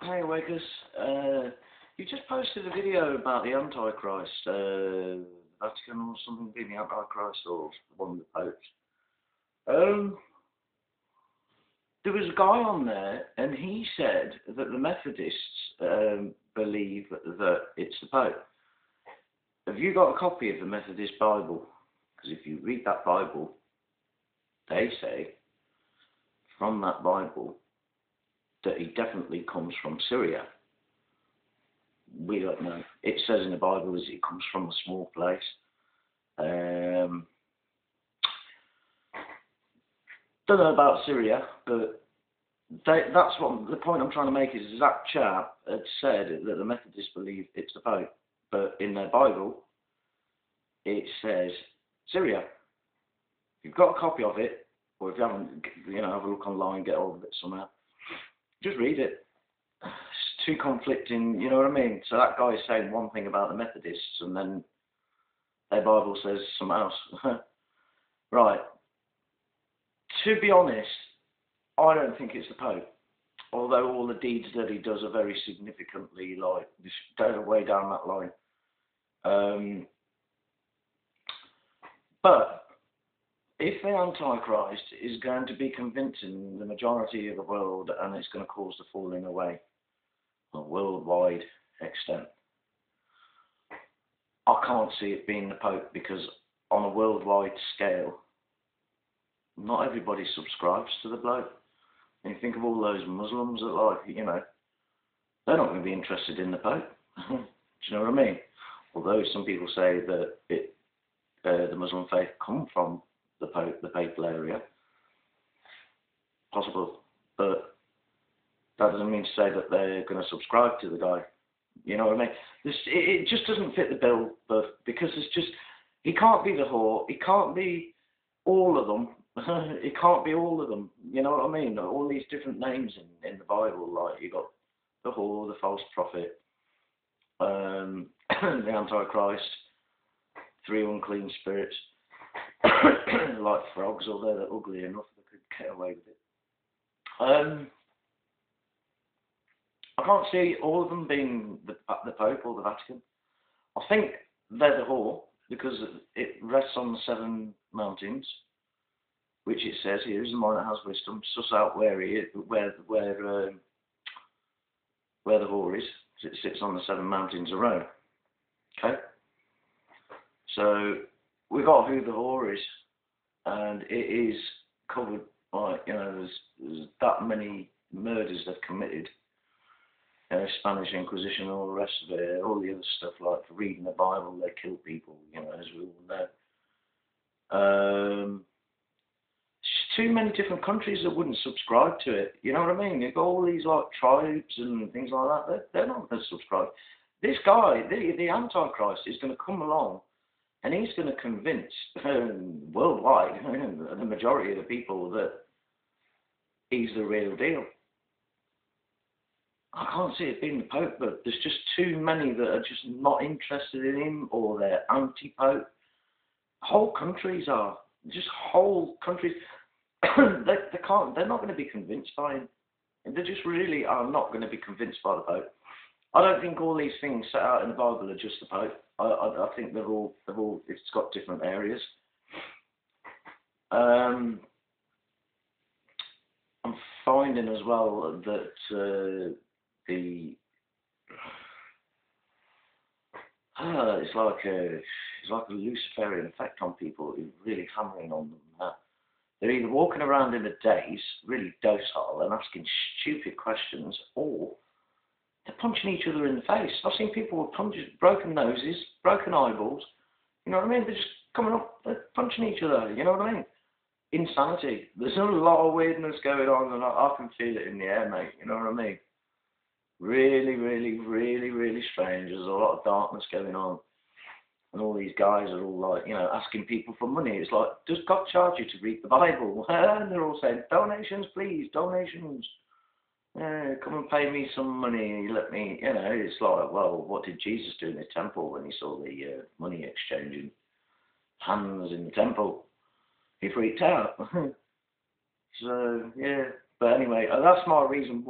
Hey, wakeus. You just posted a video about the antichrist, Vatican or something being the antichrist or one of the popes. There was a guy on there, and he said that the Methodists believe that it's the Pope. Have you got a copy of the Methodist Bible? Because if you read that Bible, they say from that Bible that he definitely comes from Syria. We don't know. It says in the Bible that he comes from a small place. Don't know about Syria, but that's what the point I'm trying to make is that chap had said that the Methodists believe it's the Pope, but in their Bible it says Syria. If you've got a copy of it, or if you haven't, have a look online, get hold of it somehow. Just read it. It's too conflicting, you know what I mean? So that guy's saying one thing about the Methodists, and then their Bible says something else. Right. To be honest, I don't think it's the Pope. Although all the deeds that he does are very significantly, way down that line. But if the Antichrist is going to be convincing the majority of the world and it's going to cause the falling away on a worldwide extent, I can't see it being the Pope, because on a worldwide scale, not everybody subscribes to the bloke. And you think of all those Muslims that, they're not going to be interested in the Pope. Do you know what I mean? Although some people say that the Muslim faith come from the papal area. Possible. But that doesn't mean to say that they're going to subscribe to the guy. You know what I mean? It just doesn't fit the bill, but because he can't be the whore, he can't be all of them. He can't be all of them. You know what I mean? All these different names in the Bible, like you got the whore, the false prophet, the Antichrist, 3 unclean spirits, like frogs, although they're ugly enough they could get away with it. I can't see all of them being the Pope or the Vatican. I think they're the whore, because it rests on the 7 mountains, which it says here is the mind that has wisdom. Suss out where the whore is. It sits on the 7 mountains of Rome. Okay. So we got who the whore is, and it is covered by, there's that many murders they've committed. Spanish Inquisition, all the rest of it, all the other stuff, like for reading the Bible, they kill people, as we all know. Too many different countries that wouldn't subscribe to it. You know what I mean? You've got all these tribes and things like that. They're not going to subscribe. This guy, the Antichrist, is going to come along, and he's going to convince worldwide the majority of the people that he's the real deal. I can't see it being the Pope, but there's just too many that are just not interested in him, or they're anti-Pope. Whole countries are. Just whole countries. They're not going to be convinced by him. They just really are not going to be convinced by the Pope. I don't think all these things set out in the Bible are just the Pope. I think they've all it's got different areas. I'm finding as well that it's like a Luciferian effect on people, who's really hammering on them. They're either walking around in a daze, really docile, and asking stupid questions, or they're punching each other in the face. I've seen people with broken noses, broken eyeballs. You know what I mean? They're just coming up, they're punching each other. You know what I mean? Insanity. There's a lot of weirdness going on, and I can feel it in the air, mate. You know what I mean? Really, really, really, really strange. There's a lot of darkness going on. And all these guys are all asking people for money. It's like, does God charge you to read the Bible? And they're all saying, donations, please, donations. Come and pay me some money. Let me, it's like, well, what did Jesus do in the temple when he saw the money exchanging hands in the temple? He freaked out. So, yeah. But anyway, that's my reason